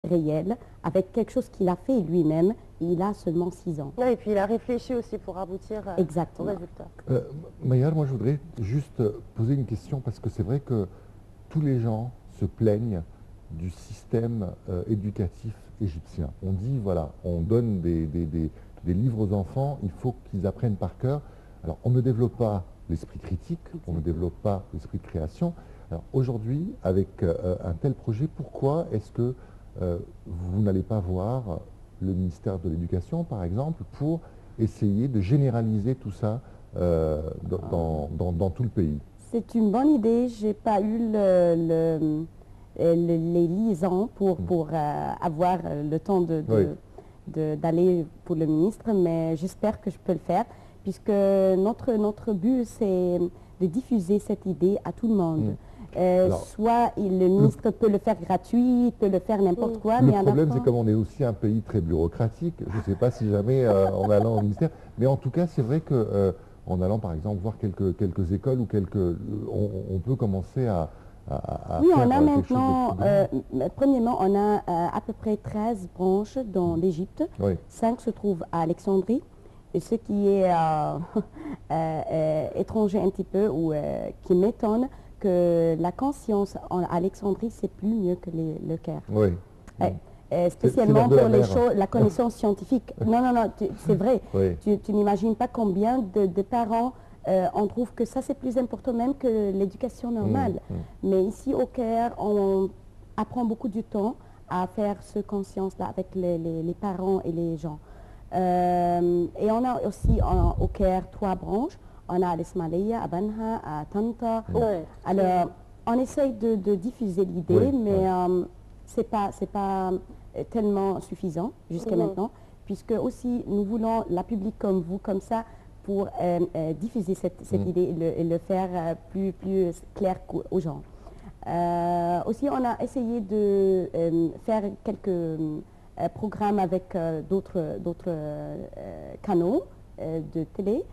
réel, avec quelque chose qu'il a fait lui-même. Il a seulement 6 ans. Ouais, et puis il a réfléchi aussi pour aboutir au Exactement. résultat. Mayar, moi je voudrais juste poser une question parce que c'est vrai que tous les gens se plaignent du système éducatif égyptien. On dit, voilà, on donne des livres aux enfants, il faut qu'ils apprennent par cœur. Alors, on ne développe pas l'esprit critique, on ne développe pas l'esprit de création. Alors, aujourd'hui, avec un tel projet, pourquoi est-ce que vous n'allez pas voir le ministère de l'Éducation, par exemple, pour essayer de généraliser tout ça dans tout le pays? C'est une bonne idée. Je n'ai pas eu les liaisons pour avoir le temps d'aller pour le ministre, mais j'espère que je peux le faire, puisque notre but, c'est de diffuser cette idée à tout le monde. Soit le ministre peut le faire gratuit, il peut le faire n'importe quoi. Le problème, c'est comme on est aussi un pays très bureaucratique, je ne sais pas si jamais en allant au ministère, mais en tout cas, c'est vrai que en allant par exemple voir quelques écoles ou on peut commencer à oui, faire on a quelque maintenant, chose premièrement, on a à peu près 13 branches dans l'Égypte. Oui. 5 se trouvent à Alexandrie. Et ce qui est étranger un petit peu ou qui m'étonne, que la conscience en Alexandrie, c'est plus mieux que le Caire. Oui. Spécialement pour la connaissance scientifique. Non, c'est vrai. Oui. Tu n'imagines pas combien de parents on trouve que ça c'est plus important même que l'éducation normale. Mais ici au Caire, on apprend beaucoup du temps à faire ce conscience-là avec les parents et les gens. Et on a aussi au Caire 3 branches. On a à l'Ismaïlia, à Banha, à Tanta. Alors, on essaye de diffuser l'idée, mais c'est pas tellement suffisant jusqu'à maintenant, puisque aussi nous voulons la public comme vous, comme ça, pour diffuser cette idée et le faire plus clair aux gens. Aussi, on a essayé de faire quelques programmes avec d'autres canaux de télé.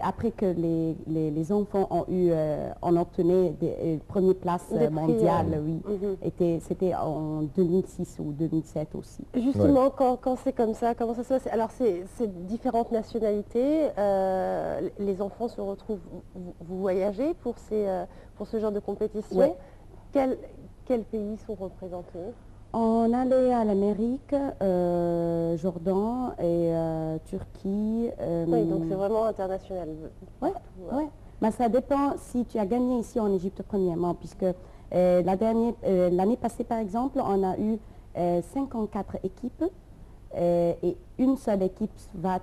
Après que les enfants ont obtenu des premières places mondiales, oui. C'était en 2006 ou 2007 aussi. Justement, quand c'est comme ça, comment ça se passe? Alors, c'est différentes nationalités. Les enfants se retrouvent. Vous voyagez pour ce genre de compétition. Ouais. Quels pays sont représentés? On allait à l'Amérique, Jordan et Turquie. Oui, donc c'est vraiment international. Oui, mais ça dépend si tu as gagné ici en Égypte premièrement, puisque l'année passée, par exemple, on a eu 54 équipes et une seule équipe va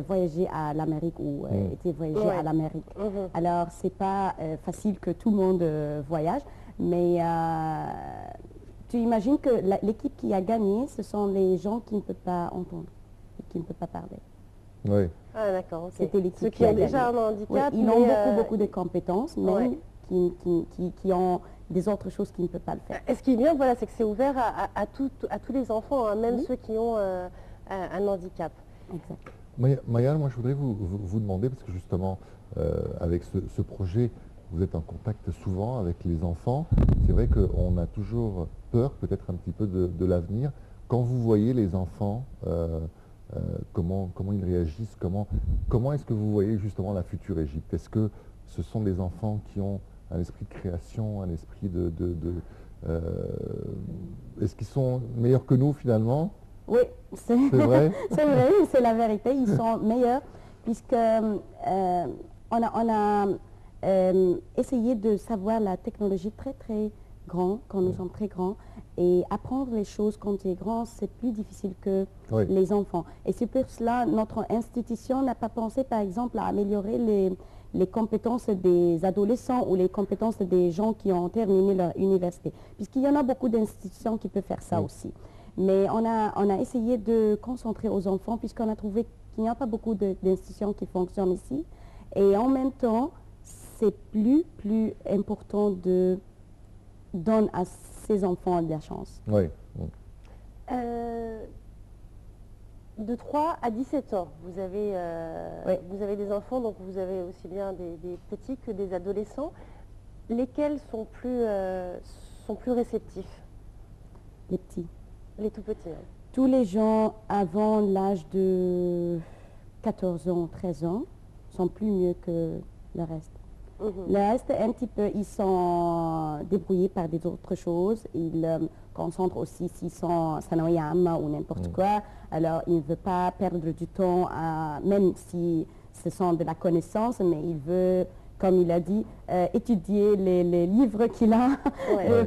voyager à l'Amérique ou était voyager à l'Amérique. Alors, c'est pas facile que tout le monde voyage, mais tu imagines que l'équipe qui a gagné, ce sont les gens qui ne peuvent pas entendre, qui ne peuvent pas parler. Oui. Ah d'accord, ok. C'était l'équipe Ceux qui ont déjà un handicap. Oui, ils ont beaucoup de compétences, même qui ont des autres choses qui ne peuvent pas le faire. Et ce qui est bien, voilà, c'est que c'est ouvert à tous les enfants, hein, même ceux qui ont un handicap. Exact. Maya, moi je voudrais vous demander, parce que justement, avec ce projet, vous êtes en contact souvent avec les enfants. C'est vrai qu'on a toujours peur, peut-être un petit peu, de l'avenir. Quand vous voyez les enfants, comment ils réagissent, comment est-ce que vous voyez justement la future Égypte? Est-ce que ce sont des enfants qui ont un esprit de création, un esprit est-ce qu'ils sont meilleurs que nous finalement? Oui, c'est vrai. C'est vrai, c'est la vérité. Ils sont meilleurs puisque on a essayé de savoir la technologie très grand quand nous sommes très grands, et apprendre les choses quand tu es grand, c'est plus difficile que les enfants. Et c'est pour cela notre institution n'a pas pensé par exemple à améliorer les compétences des adolescents ou les compétences des gens qui ont terminé leur université, puisqu'il y en a beaucoup d'institutions qui peuvent faire ça aussi. Mais on a essayé de concentrer aux enfants, puisqu'on a trouvé qu'il n'y a pas beaucoup d'institutions qui fonctionnent ici. Et en même temps, c'est plus important de donner à ces enfants de la chance. Oui. De 3 à 17 ans, vous avez des enfants, donc vous avez aussi bien des petits que des adolescents. Lesquels sont plus réceptifs? les petits. Les tout petits. Hein. Tous les gens avant l'âge de 14 ans, 13 ans sont plus mieux que le reste. Le reste, un petit peu, ils sont débrouillés par des autres choses. Ils concentrent aussi s'ils sont sanoyam ou n'importe quoi. Alors, ils ne veulent pas perdre du temps, même si ce sont de la connaissance, mais il veut, comme il a dit, étudier les livres qu'il a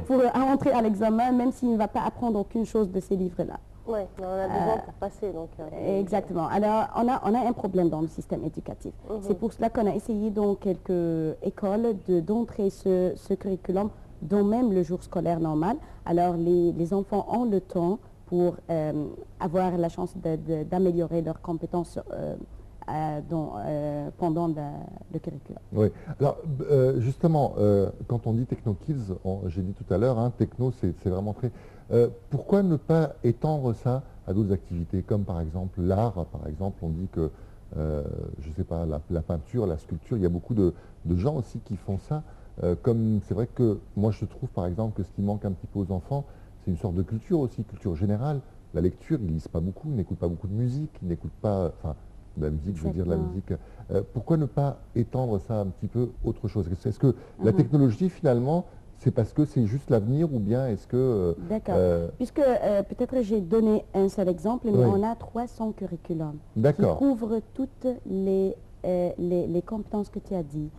pour entrer à l'examen, même s'il ne va pas apprendre aucune chose de ces livres-là. Oui, on a besoin pour passer. Donc, exactement. Alors, on a un problème dans le système éducatif. C'est pour cela qu'on a essayé dans quelques écoles d'entrer ce curriculum dans même le jour scolaire normal. Alors, les enfants ont le temps pour avoir la chance d'améliorer leurs compétences pendant le curriculum. Oui. Alors, justement, quand on dit Techno-Kids, j'ai dit tout à l'heure, hein, techno, c'est vraiment très... pourquoi ne pas étendre ça à d'autres activités, comme par exemple l'art, par exemple, on dit que, je ne sais pas, la peinture, la sculpture, il y a beaucoup de gens aussi qui font ça. Comme c'est vrai que moi je trouve par exemple que ce qui manque un petit peu aux enfants, c'est une sorte de culture aussi, culture générale. La lecture, ils lisent pas beaucoup, ils n'écoutent pas beaucoup de musique, ils n'écoutent pas, enfin, de la musique, je veux dire de la musique. Pourquoi ne pas étendre ça un petit peu autre chose? Est-ce que la technologie finalement, c'est parce que c'est juste l'avenir ou bien est-ce que... D'accord. Puisque peut-être j'ai donné un seul exemple, mais on a 300 curriculums qui couvrent toutes les compétences que tu as dit.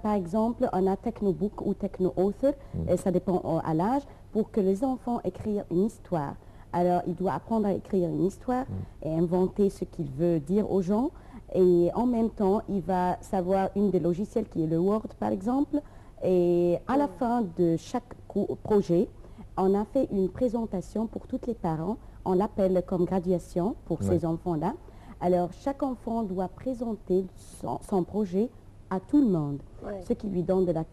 Par exemple, on a Technobook ou Techno-Author, et ça dépend à l'âge, pour que les enfants écrivent une histoire. Alors, il doit apprendre à écrire une histoire et inventer ce qu'il veut dire aux gens. Et en même temps, il va savoir une des logiciels qui est le Word, par exemple. Et à la fin de chaque projet, on a fait une présentation pour tous les parents. On l'appelle comme graduation pour ces enfants-là. Alors, chaque enfant doit présenter son projet à tout le monde. Ce qui lui donne de la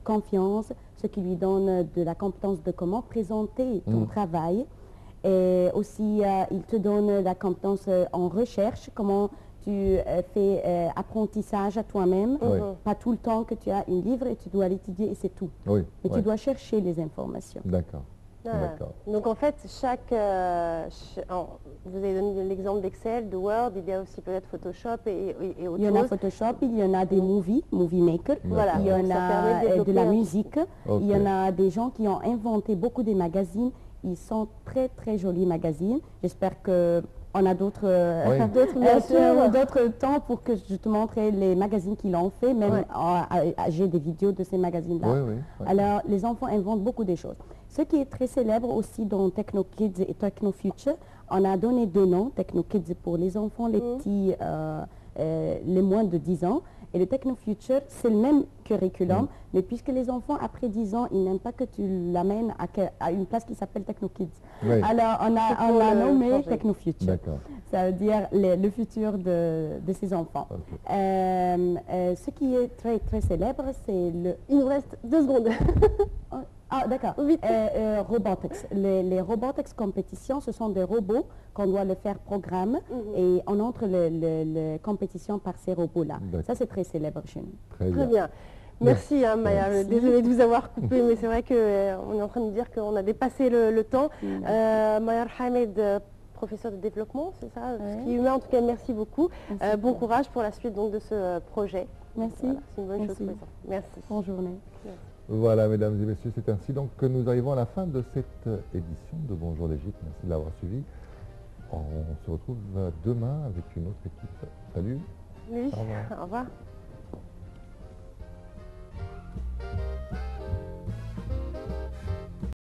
confiance, ce qui lui donne de la compétence de comment présenter ton travail. Et aussi, il te donne la compétence en recherche, comment tu fais apprentissage à toi-même. Pas tout le temps que tu as un livre et tu dois l'étudier et c'est tout. Mais tu dois chercher les informations. D'accord. Donc en fait, vous avez donné l'exemple d'Excel, de Word, il y a aussi peut-être Photoshop et autre chose. Il y en a Photoshop, il y en a des Movie Maker, il y en a de la musique, il y en a des gens qui ont inventé beaucoup de magazines. Ils sont très très jolis magazines. J'espère qu'on a d'autres temps pour que je te montre les magazines qu'ils ont fait. Même j'ai des vidéos de ces magazines-là. Alors les enfants inventent beaucoup de choses. Ce qui est très célèbre aussi dans Techno Kids et Techno Future, on a donné deux noms. Techno Kids pour les enfants, les petits, les moins de 10 ans. Et le Techno Future, c'est le même curriculum, mais puisque les enfants, après 10 ans, ils n'aiment pas que tu l'amènes à une place qui s'appelle Techno Kids. Alors, on a nommé Techno Future. Ça veut dire le futur de ces enfants. Ce qui est très, très célèbre, c'est le... Il nous reste 2 secondes. Ah, d'accord. Robotics. Les robotics compétitions, ce sont des robots qu'on doit le faire programme et on entre les compétitions par ces robots-là. Ça, c'est très célèbre chez nous. Très bien. Merci, Maya. Désolée de vous avoir coupé, mais c'est vrai qu'on est en train de dire qu'on a dépassé le temps. Maya Hamed, professeur de développement, c'est ça? Ce qui est humain, en tout cas, merci beaucoup. Bon courage pour la suite donc, de ce projet. Merci. Voilà, c'est une bonne chose pour les enfants. Merci. Bonne journée. Merci. Voilà, mesdames et messieurs, c'est ainsi donc que nous arrivons à la fin de cette édition de Bonjour l'Égypte. Merci de l'avoir suivi. On se retrouve demain avec une autre équipe. Salut. Oui, au revoir.